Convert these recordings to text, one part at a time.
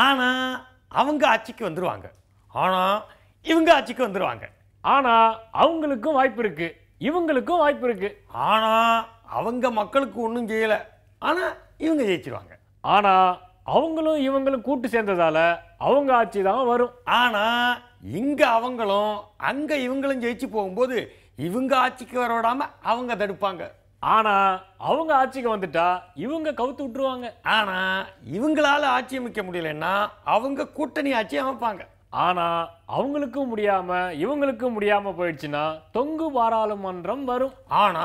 ஆனா அவங்க ஆட்சிக்கு வந்துருவாங்க. ஆனா இவங்க ஆட்சிக்கு வந்துருவாங்க. ஆனா அவங்களுக்கும் வாய்ப்பு இருக்கு, இவங்களுக்கும் வாய்ப்பு இருக்கு. ஆனா அவங்க மக்களுக்கு ஒன்றும் செய்யல. ஆனா இவங்க ஜெயிச்சிருவாங்க. ஆனா அவங்களும் இவங்களும் கூட்டு சேர்ந்ததால அவங்க ஆட்சி தான் வரும். ஆனா இங்க அவங்களும் அங்க இவங்களும் ஜெயிச்சு போகும்போது இவங்க ஆட்சிக்கு வர விடாம அவங்க தடுப்பாங்க. ஆனா அவங்க ஆட்சிக்கு வந்துட்டா இவங்க கவுத்து விட்டுருவாங்க. ஆனா இவங்களால ஆட்சி அமைக்க முடியலன்னா அவங்க கூட்டணி ஆட்சி அமைப்பாங்க. ஆனா அவங்களுக்கும் முடியாம இவங்களுக்கும் முடியாம போயிடுச்சுன்னா தொங்கு பாராளுமன்றம் வரும். ஆனா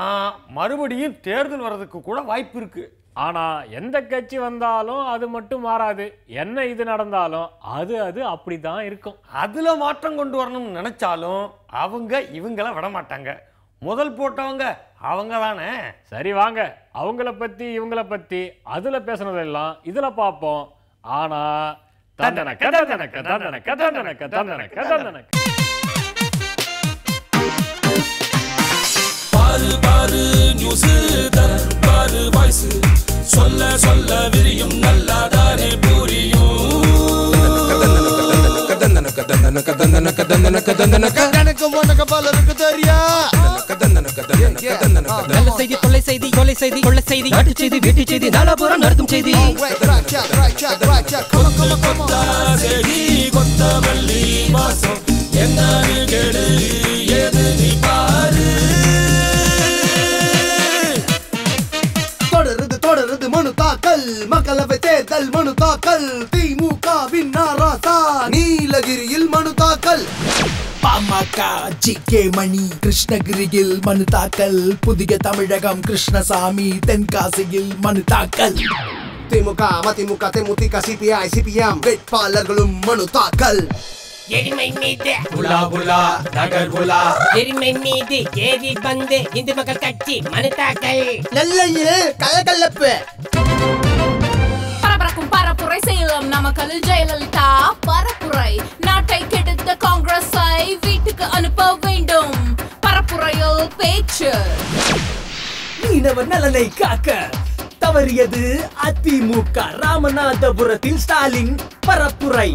மறுபடியும் தேர்தல் வர்றதுக்கு கூட வாய்ப்பு இருக்கு. ஆனா எந்த கட்சி வந்தாலும் அது மட்டும் மாறாது. என்ன இது நடந்தாலும் அது அப்படிதான் இருக்கும். அதுல மாற்றம் கொண்டு வரணும்னு நினைச்சாலும் அவங்க இவங்கள விட மாட்டாங்க. முதல் போட்டவங்க அவங்க தானே. சரி வாங்க, அவங்கள பத்தி இவங்கள பத்தி அதுல பேசுனதெல்லாம் இதுல பார்ப்போம். ஆனா தந்தனக்க தந்தனக்க தந்தனக்க தந்தனக்க தந்தனக்க தந்தனக்க பாரு பாரு நியூஸ் பாரு வாய்ஸ் சொல்ல சொல்ல விரியும் நல்லாதானே புரியும். எனக்கு உனக்கு பலருக்கு தெரியா. நல்ல செய்தி கொள்ளை செய்தி கொலை செய்தி கொள்ளை செய்தி நாட்டு செய்தி வீட்டு செய்தி நாலாபுரம் நடத்தும் செய்தி. கொத்தமல்லி வாசம் என்னன்னு கேடு ஏது நீ பாரு. தொடருது மனு தாக்கல், மக்களவை தேர்தல் மனு தாக்கல், திமுகவின் நாராசா நீலகிரியில் மனு தாக்கல். பாமக ஜி.கே. மணி கிருஷ்ணகிரியில் மனு தாக்கல், புதிய தமிழகம் கிருஷ்ணசாமி தென்காசியில் மனு தாக்கல். திமுக மதிமுக தேமுதிக சிபிஐ சிபிஎம் வேட்பாளர்களும் மனு தாக்கல். எரிமை மீது புலா புலா நகர் புலா எரிமை மீது ஏறி வந்து இந்து மக்கள் கட்சி மனு தாக்கல். நெல்லையில் கலகலப்பு. பரபரக்கும் பரப்புரை சேலம் நாமக்கல்லில் ஜெயலலிதா பரப்புரை. நாட்டை கெடுத்த காங்கிரஸை வீட்டுக்கு அனுப்ப வேண்டும். பரப்புரையில் பேச்சு. மீனவர் நலனை காக்க தவறியது அதிமுக. ராமநாதபுரத்தில் ஸ்டாலின் பரப்புரை.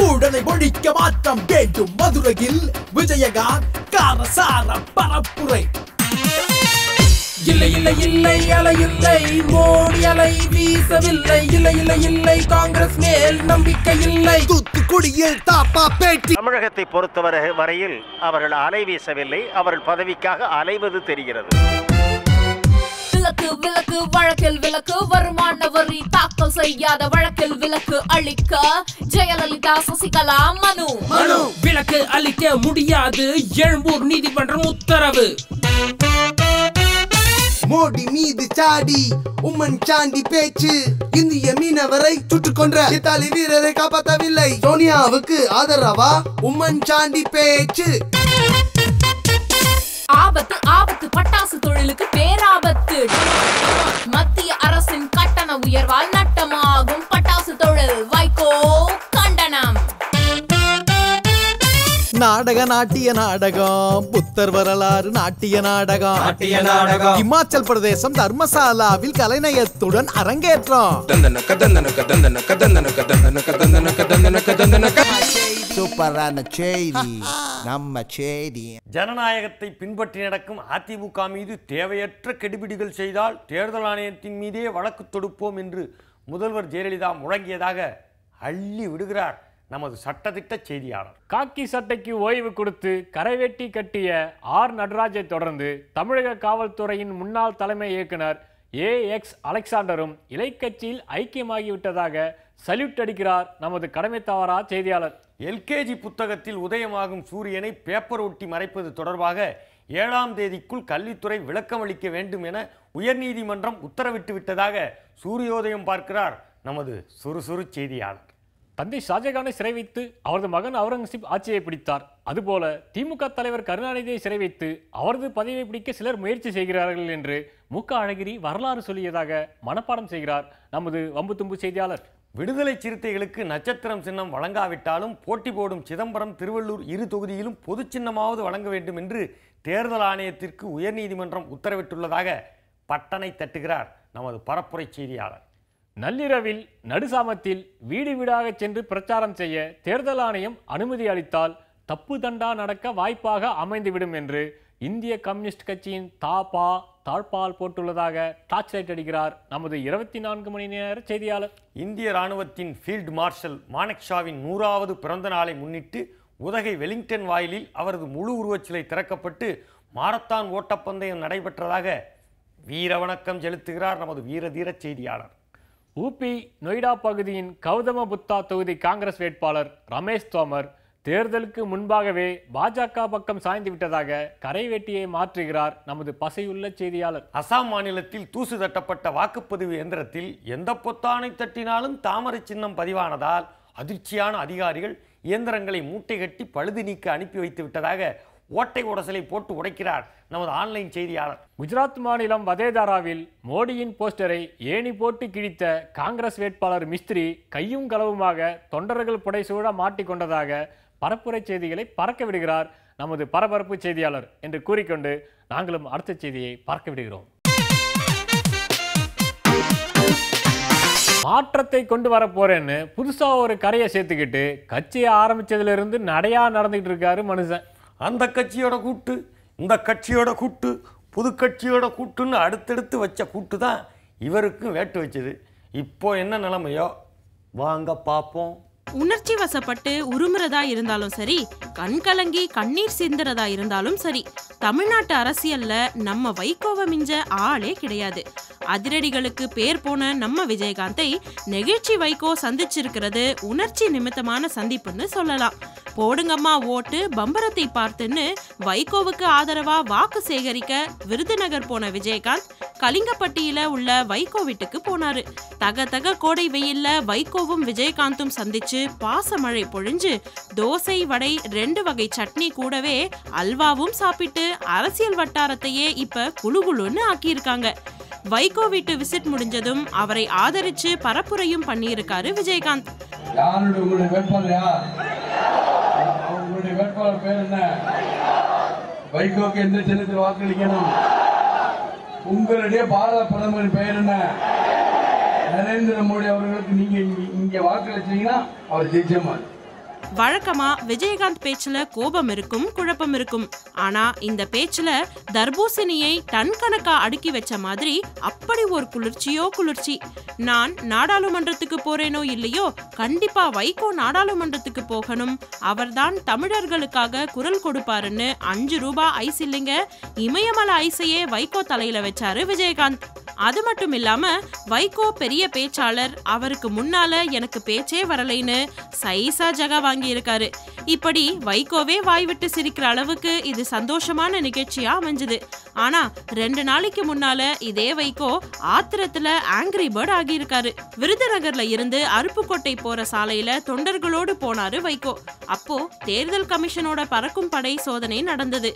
ஊழலை ஒழிக்க மாற்றம் வேண்டும். மதுரையில் விஜயகாந்த் காரசார பரப்புரை. இல்லை இல்லை இல்லை அலை இல்லை மோடி அலை வீசவில்லை. இல்லை இல்லை இல்லை காங்கிரஸ் மேல் நம்பிக்கை இல்லை. தூத்துக்குடியில் தாப்பா பேட்டி. தமிழகத்தை பொறுத்தவரை வரையில் அவர்கள் அலை வீசவில்லை, அவர்கள் பதவிக்காக அலைவது தெரிகிறது. விலக்கு விலக்கு வழக்கில் விலக்கு. வருமான வரி தாக்கல் செய்யாத வழக்கில் விலக்கு அளிக்க ஜெயலலிதா சசிகலா மனு. விலக்கு அளிக்க முடியாது, எழும்பூர் நீதிமன்றம் உத்தரவு. மோடி மீது சாடி உம்மன் சாண்டி பேச்சு. இந்திய மீனவரை சுட்டுக் கொன்ற இத்தாலி வீரரை காப்பாற்றவில்லை. சோனியாவுக்கு ஆதரவா உம்மன் சாண்டி பேச்சு. ஆபத்து ஆபத்து பட்டாசு தொழிலுக்கு பேராபத்து. மத்திய அரசின் கட்டண உயர்வால் நட்டமாகும் பட்டாசு தொழில். வைகோ கண்டனம். நாடக நாட்டிய நாடகம் புத்தர் வரலாறு நாட்டிய நாடகம். இமாச்சல் பிரதேசம் தர்மசாலாவில் கலைநயத்துடன் அரங்கேற்றம். சூப்பரான செய்தி நம்ம செய்தி. ஜனநாயகத்தை பின்பற்றி நடக்கும் அதிமுக மீது தேவையற்ற கெடுபிடிகள் செய்தால் தேர்தல் ஆணையத்தின் மீதே வழக்கு தொடுப்போம் என்று முதல்வர் ஜெயலலிதா முழங்கியதாக அள்ளி விடுகிறார் நமது சட்டத்திட்ட செய்தியாளர். காக்கி சட்டைக்கு ஓய்வு கொடுத்து கரைவேட்டி கட்டிய ஆர் நடராஜை தொடர்ந்து தமிழக காவல்துறையின் முன்னாள் தலைமை இயக்குனர் ஏஎக்ஸ் அலெக்சாண்டரும் இலைக்கட்சியில் ஐக்கியமாகிவிட்டதாக சல்யூட் அடிக்கிறார் நமது கடமை தவறா செய்தியாளர். எல்கேஜி புத்தகத்தில் உதயமாகும் சூரியனை பேப்பர் ஒட்டி மறைப்பது தொடர்பாக 7ஆம் தேதிக்குள் கல்வித்துறை விளக்கம் அளிக்க வேண்டும் என உயர்நீதிமன்றம் உத்தரவிட்டு விட்டதாக சூரியோதயம் பார்க்கிறார் நமது சுறுசுறு செய்தியாளர். தந்தை ஷாஜகானை சிறை வைத்து அவரது மகன் அவுரங்கசீப் ஆட்சியை பிடித்தார். அதுபோல திமுக தலைவர் கருணாநிதியை சிறை வைத்து அவரது பதவியை பிடிக்க சிலர் முயற்சி செய்கிறார்கள் என்று மு.க. அழகிரி வரலாறு சொல்லியதாக மனப்பாடம் செய்கிறார் நமது வம்பு தும்பு செய்தியாளர். விடுதலை சிறுத்தைகளுக்கு நட்சத்திரம் சின்னம் வழங்காவிட்டாலும் போட்டி போடும் சிதம்பரம், திருவள்ளூர் இரு தொகுதியிலும் பொது சின்னமாவது வழங்க வேண்டும் என்று தேர்தல் ஆணையத்திற்கு உயர்நீதிமன்றம் உத்தரவிட்டுள்ளதாக பட்டனை தட்டுகிறார் நமது பரப்புரை செய்தியாளர். நள்ளிரவில் நடுசாமத்தில் வீடு வீடாக சென்று பிரச்சாரம் செய்ய தேர்தல் ஆணையம் அனுமதி அளித்தால் தப்பு தண்டா நடக்க வாய்ப்பாக அமைந்துவிடும் என்று இந்திய கம்யூனிஸ்ட் கட்சியின் தாழ்பால் போட்டுள்ளதாக டார்ச் லைட் அடிக்கிறார் நமது 24 மணி நேர செய்தியாளர். இந்திய ராணுவத்தின் ஃபீல்டு மார்ஷல் மானெக்ஷாவின் 100வது பிறந்த நாளை முன்னிட்டு உதகை வெலிங்டன் வாயிலில் அவரது முழு உருவச்சிலை திறக்கப்பட்டு மாரத்தான் ஓட்டப்பந்தயம் நடைபெற்றதாக வீர வணக்கம் செலுத்துகிறார் நமது வீரதீர செய்தியாளர். ஊபி நொய்டா பகுதியின் கௌதம புத்தா தொகுதி காங்கிரஸ் வேட்பாளர் ரமேஷ் தோமர் தேர்தலுக்கு முன்பாகவே பாஜக பக்கம் சாய்ந்து விட்டதாக கரைவேட்டியை மாற்றுகிறார் நமது பசையுள்ள செய்தியாளர். அசாம் மாநிலத்தில் தூசு தட்டப்பட்ட வாக்குப்பதிவு இயந்திரத்தில் எந்த பொத்தானை தட்டினாலும் தாமரை சின்னம் பதிவானதால் அதிர்ச்சியான அதிகாரிகள் இயந்திரங்களை மூட்டை கட்டி பழுது நீக்க அனுப்பி வைத்து விட்டதாக ஓட்டை உடசலை போட்டு உடைக்கிறார் நமது ஆன்லைன் செய்தியாளர். குஜராத் மாநிலம் வதேதாராவில் மோடியின் போஸ்டரை ஏணி போட்டு கிழித்த காங்கிரஸ் வேட்பாளர் மிஸ்திரி கையும் களவுமாக தொண்டர்கள் புடைசூழ மாட்டிக்கொண்டதாக பரப்புரை செய்திகளை பறக்க விடுகிறார் நமது பரபரப்பு செய்தியாளர் என்று கூறிக்கொண்டு நாங்களும் அடுத்த செய்தியை பார்க்க விடுகிறோம். மாற்றத்தை கொண்டு வர போறேன்னு புதுசா ஒரு கரையை சேர்த்துக்கிட்டு கட்சியை ஆரம்பிச்சதுல நடையா நடந்துகிட்டு இருக்காரு மனுஷன். அந்த கட்சியோட கூட்டு, இந்த கட்சியோட கூட்டு, புது கட்சியோட கூட்டுன்னு அடுத்தடுத்து வச்ச கூட்டு தான் இவருக்கும் வேட்டு வச்சது. இப்போ என்ன நிலைமையோ வாங்க பார்ப்போம். உணர்ச்சி வசப்பட்டு உருமுறதா இருந்தாலும் சரி, கண் கலங்கி கண்ணீர் சிந்துறதா இருந்தாலும் சரி, தமிழ்நாட்டு அரசியல்ல நம்ம வைகோவை மிஞ்ச ஆளே கிடையாது. அதிரடிகளுக்கு பேர் போன நம்ம விஜயகாந்தை நெகிழ்ச்சி வைகோ சந்திச்சிருக்கிறது உணர்ச்சி நிமித்தமான சந்திப்புன்னு சொல்லலாம். போடுங்கம்மா ஓட்டு பம்பரத்தை பார்த்துன்னு வைகோவுக்கு ஆதரவா வாக்கு சேகரிக்க விருதுநகர் போன விஜயகாந்த் கலிங்கப்பட்டியில உள்ள வைகோ வீட்டுக்கு போனாரு. தக கோடை வெயில்ல வைகோவும் விஜயகாந்தும் சந்திச்சு பாசமழை பொழிஞ்சு தோசை வடை 2 வகை சட்னி கூடவே அல்வாவும் சாப்பிட்டு அரசியல் வட்டாரத்தையே இப்ப குளுகுளுன்னு ஆக்கியிருக்காங்க. வைகோ வீட்டு விசிட் முடிஞ்சதும் அவரை ஆதரிச்சு பரப்புரையும் பண்ணியிருக்காரு விஜயகாந்த். வேட்பாளர் பேர் என்ன? வைகோக்கு எந்த சின்னத்தில் வாக்களிக்கணும்? உங்களுடைய பாரத பிரதமர் பெயர் என்ன? நரேந்திர மோடி அவர்களுக்கு நீங்க இங்க வாக்களிச்சீங்கன்னா அவர் ஜெயிச்சமார். வழக்கமா விஜயகாந்த் பேச்சுல கோபம் இருக்கும், குழப்பம் இருக்கும். ஆனா இந்த பேச்சுல தர்பூசணியை டன் கணக்கா அடுக்கி வச்ச மாதிரி அப்படி ஒரு குளிர்ச்சி. நான் நாடாளுமன்றத்துக்கு போறேனோ இல்லையோ, கண்டிப்பா வைகோ நாடாளுமன்றத்துக்கு போகணும், அவர்தான் தமிழர்களுக்காக குரல் கொடுப்பாருன்னு 5 ரூபாய் ஐஸ் இல்லைங்க, இமயமலை ஐசையே வைகோ தலையில வச்சாரு விஜயகாந்த். அது மட்டும் இல்லாம வைகோ பெரிய பேச்சாளர், அவருக்கு முன்னால எனக்கு பேச்சே வரலைன்னு சைசா ஜகா வாங்கி இருக்காரு. இப்படி வைகோவே வாய் விட்டு சிரிக்கிற அளவுக்கு இது சந்தோஷமான நிகழ்ச்சியா அமைஞ்சது. ஆனா 2 நாளைக்கு முன்னால இதே வைகோ ஆத்திரத்துல ஆங்கிரி பேர்ட் ஆகி இருக்காரு. விருதுநகர்ல இருந்து அருப்புக்கோட்டை போற சாலையில தொண்டர்களோடு போனாரு வைகோ. அப்போ தேர்தல் கமிஷனோட பறக்கும் படை சோதனை நடந்தது.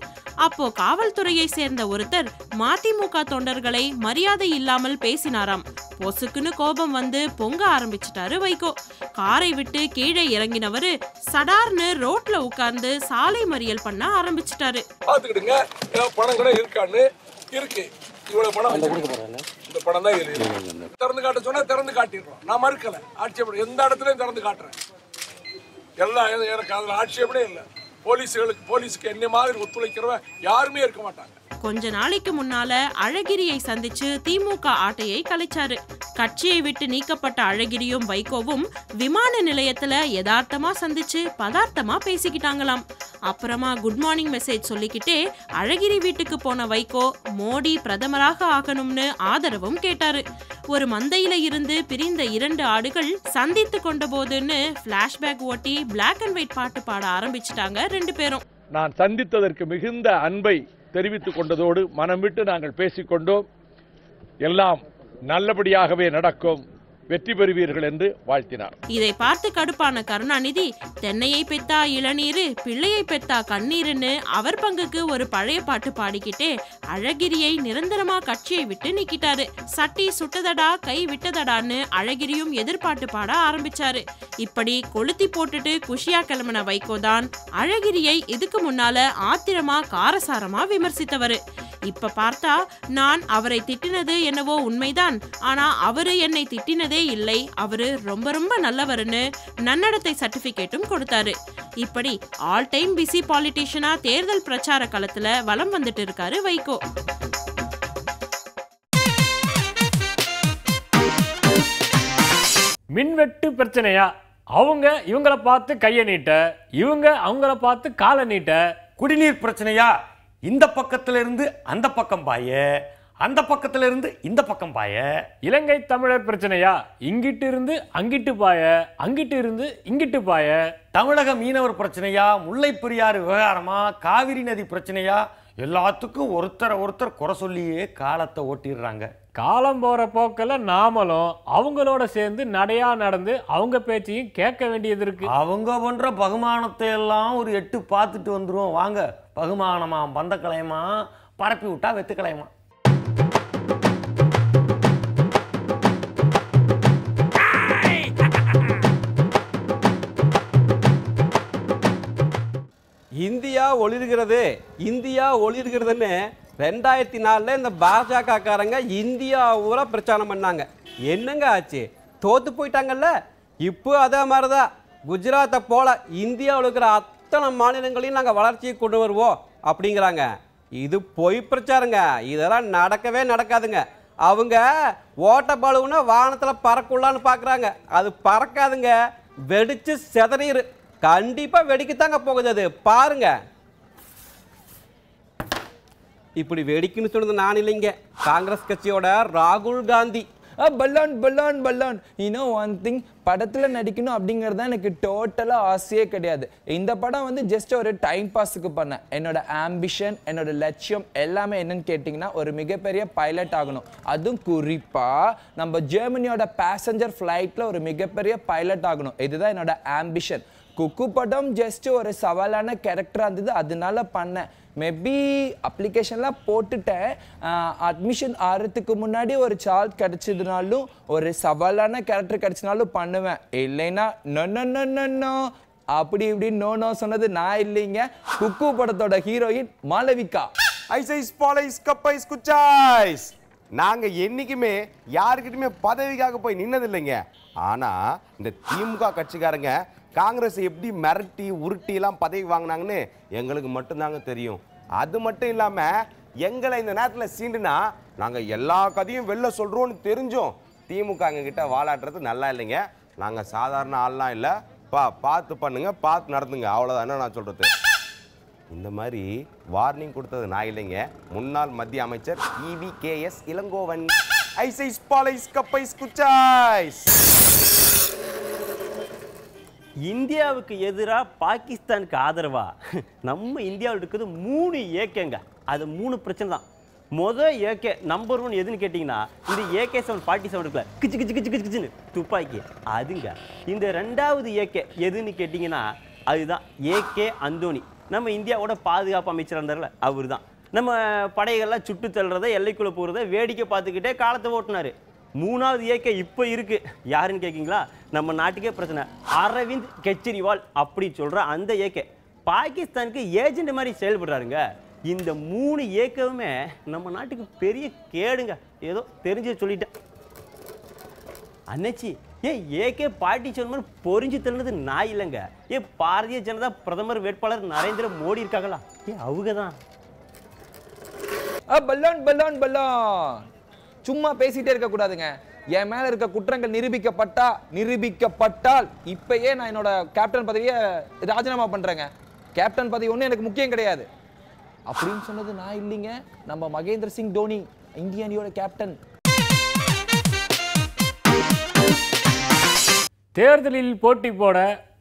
அப்போ காவல்துறையை சேர்ந்த ஒருத்தர் மதிமுக தொண்டர்களை மரியாதை இல்லாமல் பேசினாராம். பொசுக்குன்னு கோபம் வந்து பொங்க ஆரம்பிச்சிட்டாரு வைகோ. காரை விட்டு கீழே இறங்கினவரு சடார்னு ரோட்ல உட்கார்ந்து சாலை மறியல் பண்ண ஆரம்பிச்சிட்டாரு. பாத்துக்கிடுங்க, பணம் கூட இருக்கான்னு இருக்கு. இவ்வளவு பணம் இந்த பணம் தான் திறந்து காட்ட சொன்னா திறந்து காட்டிடுறோம். நான் மறுக்கல, ஆட்சேபம் எந்த இடத்துலயும் திறந்து காட்டுறேன். எல்லாம் எனக்கு அதுல ஆட்சேபனே இல்லை. போலீஸுக்கு என்ன மாதிரி ஒத்துழைக்கிறவன் யாருமே இருக்க மாட்டாங்க. கொஞ்ச நாளைக்கு முன்னால அழகிரியை சந்திச்சு திமுக ஆட்டையை கலைச்சாரு. கட்சியை விட்டு நீக்கப்பட்ட அழகிரியும் வைகோவும் விமான நிலையத்துல யதார்த்தமா சந்திச்சு பதார்த்தமா பேசிக்கிட்டாங்களாம். அப்புறமா குட் மார்னிங் மெசேஜ் சொல்லிக்கிட்டே அழகிரி வீட்டுக்கு போன வைகோ மோடி பிரதமராக ஆகணும்னு ஆதரவும் கேட்டாரு. ஒரு மந்தையில இருந்து பிரிந்த 2 ஆடுகள் சந்தித்து கொண்ட போதுன்னு பிளாஷ்பேக் ஓட்டி பிளாக் அண்ட் ஒயிட் பாட்டு பாட ஆரம்பிச்சுட்டாங்க 2 பேரும். நான் சந்தித்ததற்கு மிகுந்த அன்பை தெரிவித்துக் கொண்டதோடு மனம் விட்டு நாங்கள் பேசிக்கொண்டோம். எல்லாம் நல்லபடியாகவே நடக்கும். வெற்றி பெறுவீர்கள் என்று வாழ்த்தினார். இதை பார்த்து கடுப்பான கருணாநிதி தென்னையை பெத்தா இளநீரு பிள்ளையை பெத்தா கண்ணீருன்னு அவர் பங்குக்கு ஒரு பழைய பாட்டு பாடிக்கிட்டே அழகிரியை நிரந்தரமா கட்சியை விட்டு நீக்கிட்டாரு. சட்டி சுட்டதடா கை விட்டதடான்னு அழகிரியும் எதிர்பாட்டு பாட ஆரம்பிச்சாரு. இப்படி கொளுத்தி போட்டுட்டு குஷியா கிளம்பின வைகோதான் அழகிரியை இதுக்கு முன்னால ஆத்திரமா காரசாரமா விமர்சித்தவரு. இப்ப பார்த்தா நான் அவரை திட்டினது என்னவோ உண்மைதான், ஆனா அவரு என்னை திட்டினதே இல்லை, அவரு ரொம்ப ரொம்ப நல்லவருன்னு நன்னடத்தை சர்டிபிகேட்டும் கொடுத்தாரு. இப்படி ஆல் டைம் பிஸி பாலிட்டிஷியனா தேர்தல் பிரச்சார களத்துல வலம் வந்துட்டு இருக்காரு வைகோ. மின்வெட்டு பிரச்சனையா? அவங்க இவங்கள பார்த்து கையை நீட்ட, இவங்க அவங்கள பார்த்து காலை நீட்ட. குடிநீர் பிரச்சனையா? இந்த பக்கத்துல இருந்து அந்த பக்கம் பாய, அந்த பக்கத்துல இருந்து இந்த பக்கம் பாய. இலங்கை தமிழர் பிரச்சனையா? இங்கிட்டு இருந்து அங்கிட்டு பாய, அங்கிட்டு இருந்து இங்கிட்டு பாய. தமிழக மீனவர் பிரச்சனையா? முல்லை பெரியாறு விவகாரமா? காவிரி நதி பிரச்சனையா? எல்லாத்துக்கும் ஒருத்தர் குறை சொல்லியே காலத்தை ஓட்டிடுறாங்க. காலம் போற போக்கில் நாமளும் அவங்களோட சேர்ந்து நடையா நடந்து அவங்க பேச்சையும் கேட்க வேண்டியது இருக்கு. அவங்க பண்ற பகுமானத்தை எல்லாம் ஒரு 8 பார்த்துட்டு வந்துருவோம் வாங்க. பகுமானமா பந்த கலையமா பரப்பி விட்டா வெத்து கலையமா. இந்தியா ஒளிர்கிறதுன்னு 2004 இந்த பாஜக காரங்க இந்தியா ஊரா பிரச்சாரம் பண்ணாங்க. என்னங்க ஆச்சு? தோத்து போயிட்டாங்கல்ல. இப்போ அதே மாதிரிதான் குஜராத்தை போல இந்தியாவில் இருக்கிற அத்தனை மாநிலங்களையும் நாங்கள் வளர்ச்சியை கொண்டு வருவோம் அப்படிங்கிறாங்க. இது பொய் பிரச்சாரங்க. இதெல்லாம் நடக்கவே நடக்காதுங்க. அவங்க ஓட்ட பலூனை வானத்தில் பறக்குள்ளான்னு பார்க்குறாங்க. அது பறக்காதுங்க, வெடிச்சு செதறிடு. கண்டிப்பாக வெடிக்கத்தாங்க போகுது. அது பாருங்க. இப்படி வெடிக்குன்னு சொன்னது நான் இல்லைங்க, காங்கிரஸ் கட்சியோட ராகுல் காந்தி. பல்லான் இன்னும் ஒன் திங், படத்தில் நடிக்கணும் அப்படிங்கிறது தான் எனக்கு டோட்டலாக ஆசையே கிடையாது. இந்த படம் வந்து ஜஸ்ட் ஒரு டைம் பாஸுக்கு பண்ணேன். என்னோட ஆம்பிஷன், என்னோட லட்சியம் எல்லாமே என்னன்னு கேட்டிங்கன்னா ஒரு மிகப்பெரிய பைலட் ஆகணும். அதுவும் குறிப்பாக நம்ம ஜெர்மனியோட பேசஞ்சர் ஃப்ளைட்டில் ஒரு மிகப்பெரிய பைலட் ஆகணும். இதுதான் என்னோட ஆம்பிஷன். குக்கு படம் ஜஸ்ட் ஒரு சவாலான கேரக்டராக இருந்தது, அதனால பண்ணேன். மேபி அப்ளிகேஷன்லாம் போட்டுட்டேன். அட்மிஷன் ஆகிறதுக்கு முன்னாடி ஒரு சார்ஜ் கிடச்சதுனாலும் ஒரு சவாலான கேரக்டர் கிடச்சினாலும் பண்ணுவேன். இல்லைன்னா நோ அப்படி இப்படி நோ சொன்னது நான் இல்லைங்க, குக்கு படத்தோட ஹீரோயின் மாளவிகா. நாங்கள் என்றைக்குமே யாருக்கிட்டுமே பதவிக்காக போய் நின்னதில்லைங்க. ஆனால் இந்த திமுக கட்சிக்காரங்க காங்கிரஸ் எப்படி மிரட்டி உருட்டிலாம் பதவி வாங்கினாங்கன்னு எங்களுக்கு மட்டும்தாங்க தெரியும். அது மட்டும் இல்லாமல் எங்களை இந்த நேரத்தில் சீண்டுனா நாங்கள் எல்லா கதையும் வெளில சொல்கிறோன்னு தெரிஞ்சோம் திமுக எங்ககிட்ட வாலாட்டுறது நல்லா இல்லைங்க. நாங்கள் சாதாரண ஆள்லாம் இல்லை. பார்த்து பண்ணுங்க, பார்த்து நடந்துங்க, அவ்வளோதானே நான் சொல்கிறது. இந்த மாதிரி வார்னிங் கொடுத்தது நான் இல்லைங்க, முன்னாள் மத்திய அமைச்சர் EVKS இளங்கோவன். இந்தியாவுக்கு எதிராக பாகிஸ்தானுக்கு ஆதரவா நம்ம இந்தியாவில் இருக்கிறது 3 ஏக்கேங்க. அது 3 பிரச்சனை தான். மொதல் ஏகே நம்பர் 1 எதுன்னு கேட்டிங்கன்னா இந்த AK-47 இருக்குல்ல, கிச்சு கிச்சு கிச்சு கிச்சு கிச்சுன்னு துப்பாக்கி அதுங்க. இந்த 2வது ஏகே எதுன்னு கேட்டிங்கன்னா அதுதான் AK அந்தோணி. நம்ம இந்தியாவோட பாதுகாப்பு அமைச்சர் இருந்தார்ல அவர் தான். நம்ம படைகள்லாம் சுட்டு தள்ளுறதை, எல்லைக்குள்ளே போகிறத வேடிக்கை பார்த்துக்கிட்டே காலத்தை ஓட்டினார். 3வது ஏகே இப்போ இருக்கு. யாருன்னு கேட்குங்களா? நம்ம நாட்டுக்கே பிரச்சனை, அரவிந்த் கெஜ்ரிவால் அப்படி சொல்கிற அந்த ஏகே பாகிஸ்தானுக்கு ஏஜென்ட் மாதிரி செயல்படுறாருங்க. இந்த 3 ஏகவுமே நம்ம நாட்டுக்கு பெரிய கேடுங்க. ஏதோ தெரிஞ்சு சொல்லிட்டேன். அன்னைச்சி AK-47 பொறிஞ்சு தள்ளினது நான் இல்லைங்க. பாரதிய ஜனதா பிரதமர் வேட்பாளர் நரேந்திர மோடி இருக்காங்களா, அவங்க தான். பல்லான் சும்மா பேசிட்டே இருக்க கூடாதுங்க. என் மேல இருக்க குற்றங்கள் நிரூபிக்கப்பட்டால் இப்பயே நான் என்னோட கேப்டன் பதவியை ராஜினாமா பண்றேங்க. கேப்டன் பதவி ஒன்றும் எனக்கு முக்கியம் கிடையாது அப்படின்னு சொன்னது நான் இல்லைங்க, நம்ம மகேந்திர சிங் தோனி, இந்திய அணியோட கேப்டன். தேர்தலில் போட்டி போட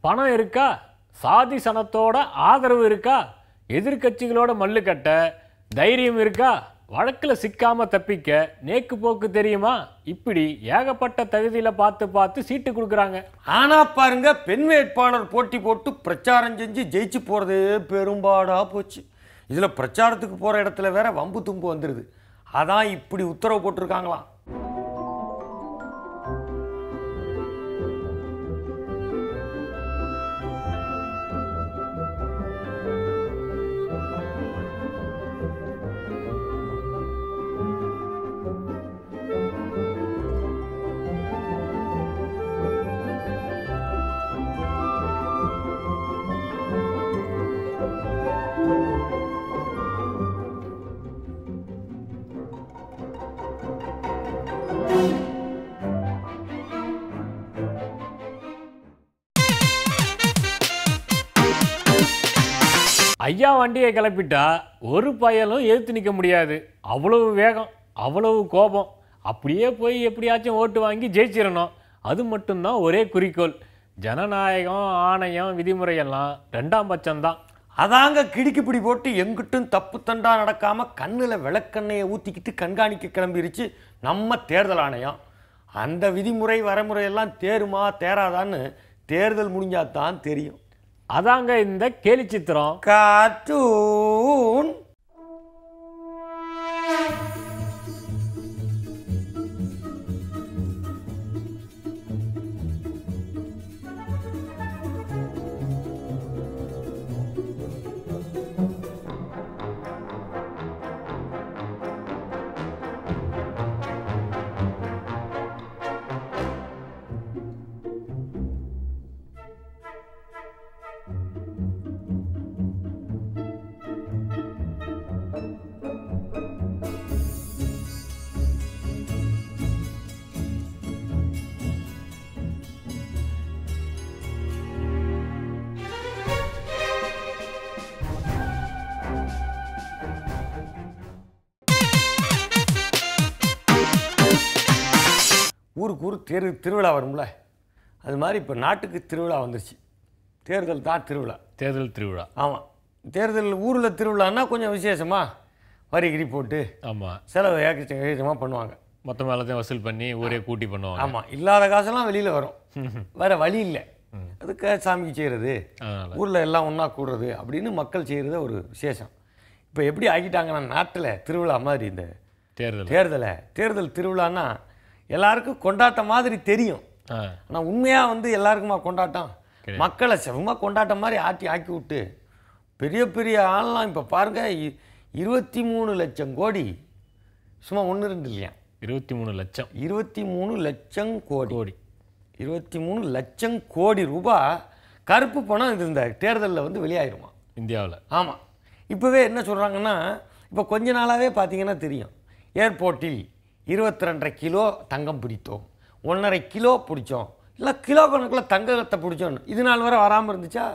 பணம் இருக்கா? சாதி சனத்தோட ஆதரவு இருக்கா? எதிர்கட்சிகளோட மல்லு கட்ட தைரியம் இருக்கா? வழக்குல சிக்காம தப்பிக்க நேக்கு போக்கு தெரியுமா? இப்படி ஏகப்பட்ட தகுதியில பார்த்து சீட்டு கொடுக்குறாங்க. ஆனா பாருங்க, பெண் வேட்பாளர் போட்டி போட்டு பிரச்சாரம் செஞ்சு ஜெயிச்சு போறதே பெரும்பாடா போச்சு. இதுல பிரச்சாரத்துக்கு போற இடத்துல வேற வம்பு தும்பு வந்துருது. அதான் இப்படி உத்தரவு போட்டிருக்காங்களாம். ஐயா வண்டியை கிளப்பிட்டா ஒரு பயலும் எதிர்த்து நிற்க முடியாது. அவ்வளவு வேகம், அவ்வளவு கோபம். அப்படியே போய் எப்படியாச்சும் ஓட்டு வாங்கி ஜெயிச்சிடணும். அது மட்டும்தான் ஒரே குறிக்கோள். ஜனநாயகம், ஆணையம், விதிமுறையெல்லாம் 2ஆம் பட்சம்தான். அதாங்க கிடுக்கிப்பிடி போட்டு எங்கிட்டும் தப்பு தண்டா நடக்காம கண்ணில் விளக்கெண்ணையை ஊற்றிக்கிட்டு கண்காணிக்க கிளம்பிருச்சு நம்ம தேர்தல் ஆணையம். அந்த விதிமுறை வரமுறையெல்லாம் தேருமா தேராதான்னு தேர்தல் முடிஞ்சாதான் தெரியும். அதாங்க இந்த கேலி சித்திரம். கார்ட்டூன். ஊருக்கு ஊர் திருவிழா வரும்ல, அது மாதிரி இப்போ நாட்டுக்கு திருவிழா வந்துருச்சு. தேர்தல் தான் திருவிழா. தேர்தல் திருவிழா. ஆமாம், தேர்தல் ஊரில் திருவிழான்னா கொஞ்சம் விசேஷமாக வரிகிரி போட்டு ஆமாம் செலவு ஏகமாக பண்ணுவாங்க. மொத்தமாக எல்லாத்தையும் வசூல் பண்ணி ஊரே கூட்டி பண்ணுவாங்க. ஆமாம், இல்லாத காசெல்லாம் வெளியில் வரும். வேறு வழி இல்லை. அதுக்கு சாமிக்கு செய்கிறது, ஊரில் எல்லாம் ஒன்றா கூடுறது அப்படின்னு மக்கள் செய்கிறது ஒரு விசேஷம். இப்போ எப்படி ஆக்கிட்டாங்கன்னா நாட்டில் திருவிழா மாதிரி இந்த தேர்தல் திருவிழான்னா எல்லாருக்கும் கொண்டாட்டம் மாதிரி தெரியும். ஆனால் உண்மையாக வந்து எல்லாருக்குமா கொண்டாட்டம்? மக்களை சும்மா கொண்டாட்டம் மாதிரி ஆக்கி விட்டு பெரிய பெரிய ஆள்லாம் இப்போ பாருங்கள் 23 லட்சம் கோடி, சும்மா 1-2 இல்லையா, 23 லட்சம் 23 லட்சம் கோடி 23 லட்சம் கோடி ரூபாய் கருப்பு பணம் இது இந்த தேர்தலில் வந்து வெளியாயிருமா இந்தியாவில். ஆமாம், இப்போவே என்ன சொல்கிறாங்கன்னா, இப்போ கொஞ்ச நாளாகவே பார்த்தீங்கன்னா தெரியும், ஏர்போர்ட்டில் 22.5 கிலோ தங்கம் பிடித்தோம், 1.5 கிலோ பிடிச்சோம், இல்லை கிலோ கணக்கில் தங்கத்தை பிடிச்சோன்னு இது நாள் வரை வராமல் இருந்துச்சா?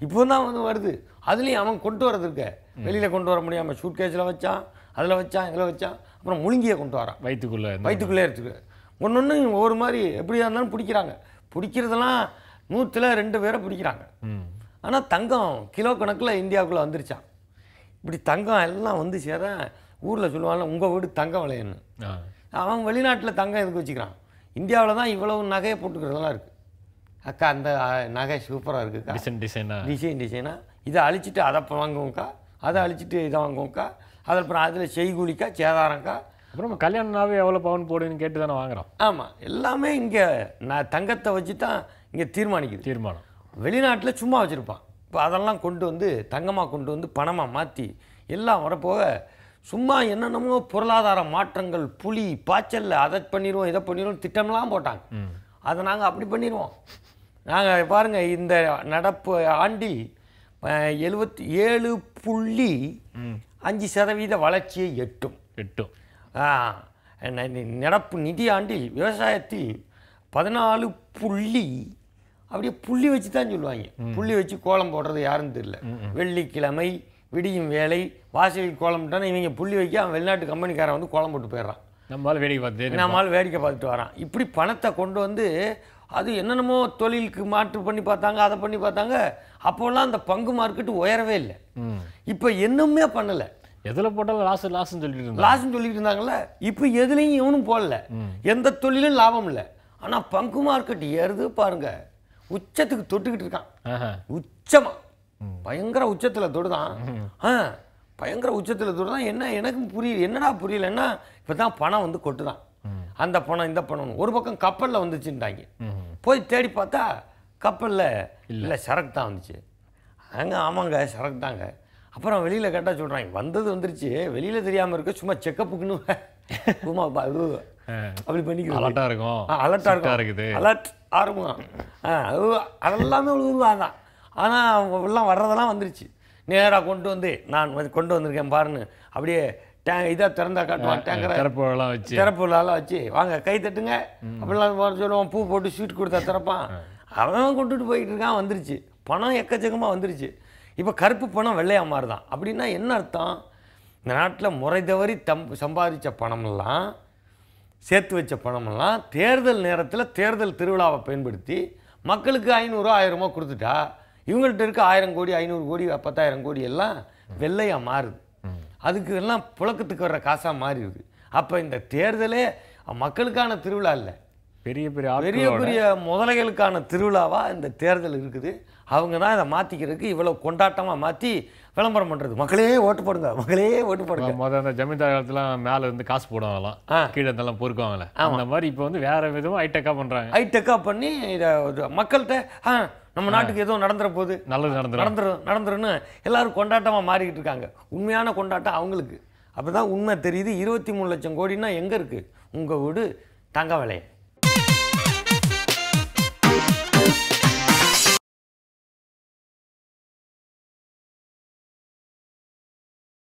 இப்போ தான் வந்து வருது. அதுலேயும் அவன் கொண்டு வரதுக்கு வெளியில் கொண்டு வர முடியாமல் சூட்கேஸில் வச்சான், அதில் வச்சான், இதில் வச்சான், அப்புறம் முழுங்கியை கொண்டு வரான் வயிற்றுக்குள்ளே எடுத்துக்க. ஒன்று ஒரு மாதிரி எப்படியா இருந்தாலும் பிடிக்கிறாங்க. பிடிக்கிறதெல்லாம் 100ல் 2 பேரை பிடிக்கிறாங்க. ஆனால் தங்கம் கிலோ கணக்கில் இந்தியாவுக்குள்ளே வந்துருச்சான். இப்படி தங்கம் எல்லாம் வந்து சேர ஊரில் சொல்லுவாங்க, உங்கள் வீடு தங்கம் விளையன்னு. அவன் வெளிநாட்டில் தங்கம் எதுக்கு வச்சுக்கிறான்? இந்தியாவில் தான் இவ்வளவு நகையை போட்டுக்கிறதெல்லாம் இருக்குது. அக்கா அந்த நகை சூப்பராக இருக்குக்கா, டிசைனாக இதை அழிச்சிட்டு அதை வாங்குவோம்க்கா, அதை அழிச்சிட்டு இதை வாங்குவோம்க்கா, அப்புறம் அதில் செய்கூலிக்கா சேதாரம்க்கா, அப்புறம் கல்யாணம்னாவே எவ்வளோ பவுன் போடுன்னு கேட்டு தானே வாங்குறோம். ஆமாம், எல்லாமே இங்கே தங்கத்தை வச்சு தான் இங்கே தீர்மானம். வெளிநாட்டில் சும்மா வச்சுருப்பான். இப்போ அதெல்லாம் கொண்டு வந்து தங்கமாக கொண்டு வந்து பணமாக மாற்றி எல்லாம் வரப்போக சும்மா என்னென்னமோ பொருளாதார மாற்றங்கள், புலி பாய்ச்சல், அதை பண்ணிடுவோம் இதை பண்ணிடுவோம் திட்டம்லாம் போட்டாங்க. அதை நாங்கள் அப்படி பண்ணிடுவோம். நாங்கள் பாருங்கள், இந்த நடப்பு ஆண்டில் 77.5% வளர்ச்சியை எட்டும். நடப்பு நிதி ஆண்டில் விவசாயத்தில் 14 அப்படியே புள்ளி வச்சு தான் சொல்லுவாங்க. புள்ளி வச்சு கோலம் போடுறது யாருன்னு தெரியல. வெள்ளிக்கிழமை விடியும் வேலை வாசலில் கோலம்ட்டான இவங்க புள்ளி வைக்க அவன் வெளிநாட்டு கம்பெனிக்காரன் வந்து கோலம் போட்டு போயிடுறான். நம்மளால் வேடிக்கை பார்த்துட்டு வரான். இப்படி பணத்தை கொண்டு வந்து அது என்னென்னமோ தொழிலுக்கு மாற்று பண்ணி பார்த்தாங்க, அதை பண்ணி பார்த்தாங்க. அப்போல்லாம் அந்த பங்கு மார்க்கெட்டு உயரவே இல்லை. இப்போ என்னமே பண்ணலை. எதுல போட்டாலும் லாஸ்ன்னு சொல்லிட்டு இருந்தாங்க. லாஸ்ன்னு சொல்லிட்டு இருந்தாங்கல்ல. இப்போ எதுலையும் இவனும் போடல, எந்த தொழிலும் லாபம் இல்லை. ஆனா பங்கு மார்க்கெட் ஏறுது பாருங்க, உச்சத்துக்கு தொட்டுக்கிட்டு இருக்கான். உச்சமா பயங்கர உச்சத்துல தொடுதான். பயங்கர உச்சத்துல தொடுதான். என்ன எனக்கு புரியல, என்னடா புரியலன்னா இப்பதான் பணம் வந்து கொட்டுதான். அந்த பணம் இந்த பணம் ஒரு பக்கம் கப்பல்ல வந்துச்சுட்டாங்க. போய் தேடி பார்த்தா கப்பல்ல இல்லை, சரக்கு தான் வந்துச்சு. அங்கே ஆமாங்க சரக்கு தாங்க. அப்புறம் வெளியில் கேட்டால் சொல்கிறாங்க, வந்தது வந்துருச்சு, வெளியில் தெரியாமல் இருக்க, சும்மா செக்கப்புக்குன்னு சும்மா அப்படி பண்ணிக்கிறோம். அலர்ட்டாக இருக்கும், அலர்ட்டாக இருக்குது, அலர்ட் ஆரம்பம் அதெல்லாமே உழுவுதான். ஆனால் எல்லாம் வர்றதெல்லாம் வந்துருச்சு. நேராக கொண்டு வந்து நான் கொண்டு வந்திருக்கேன் பாருன்னு அப்படியே இதாக திறந்தா காட்டுவான். டேங்கரை திறப்புலாம் வச்சு வாங்க கை தட்டுங்க அப்படிலாம் சொல்லுவான். பூ போட்டு ஸ்வீட் கொடுத்தா திறப்பான். அவன் கொண்டுட்டு போயிட்டு இருக்கான். வந்துருச்சு பணம், எக்கச்சக்கமாக வந்துருச்சு. இப்போ கருப்பு பணம் வெள்ளையா மாறுதான். அப்படின்னா என்ன அர்த்தம்? இந்த நாட்டில் முறை தவறி சம்பாதிச்ச பணமெல்லாம், சேர்த்து வச்ச பணமெல்லாம் தேர்தல் நேரத்தில் தேர்தல் திருவிழாவை பயன்படுத்தி மக்களுக்கு 500 1000 கொடுத்துட்டா இவங்கள்ட்ட இருக்க 1000 கோடி 500 கோடி 10,000 கோடி எல்லாம் வெள்ளையா மாறுது. அதுக்கு எல்லாம் புழக்கத்துக்கு வர்ற காசாக மாறிடுது. அப்போ இந்த தேர்தலே மக்களுக்கான திருவிழா இல்லை, பெரிய பெரிய முதலைகளுக்கான திருவிழாவாக இந்த தேர்தல் இருக்குது. அவங்க தான் இதை மாற்றிக்கிறதுக்கு இவ்வளோ கொண்டாட்டமாக மாற்றி விளம்பரம் பண்ணுறது. மக்களே ஓட்டு போடுங்க, மக்களே ஓட்டு போடுங்க. முதல்ல அந்த ஜமீன்தார் காலத்துலாம் மேலே இருந்து காசு போடுவாங்களாம், கீழே இருந்தெல்லாம் பொறுக்குவாங்களே, அந்த மாதிரி இப்போ வந்து வேற விதமாக ஹைடெக்காக பண்ணுறாங்க. ஹைடெக்காக பண்ணி இதை மக்கள்கிட்ட நம்ம நாட்டுக்கு எதுவும் நடந்துற போது, நல்லது நடந்துருன்னு எல்லாரும் கொண்டாட்டமாக மாறிக்கிட்டு இருக்காங்க. உண்மையான கொண்டாட்டம் அவங்களுக்கு. அப்போ தான் உண்மை தெரியுது. 23 லட்சம் கோடின்னா எங்கே இருக்குது? உங்கள் வீடு தங்க விலையை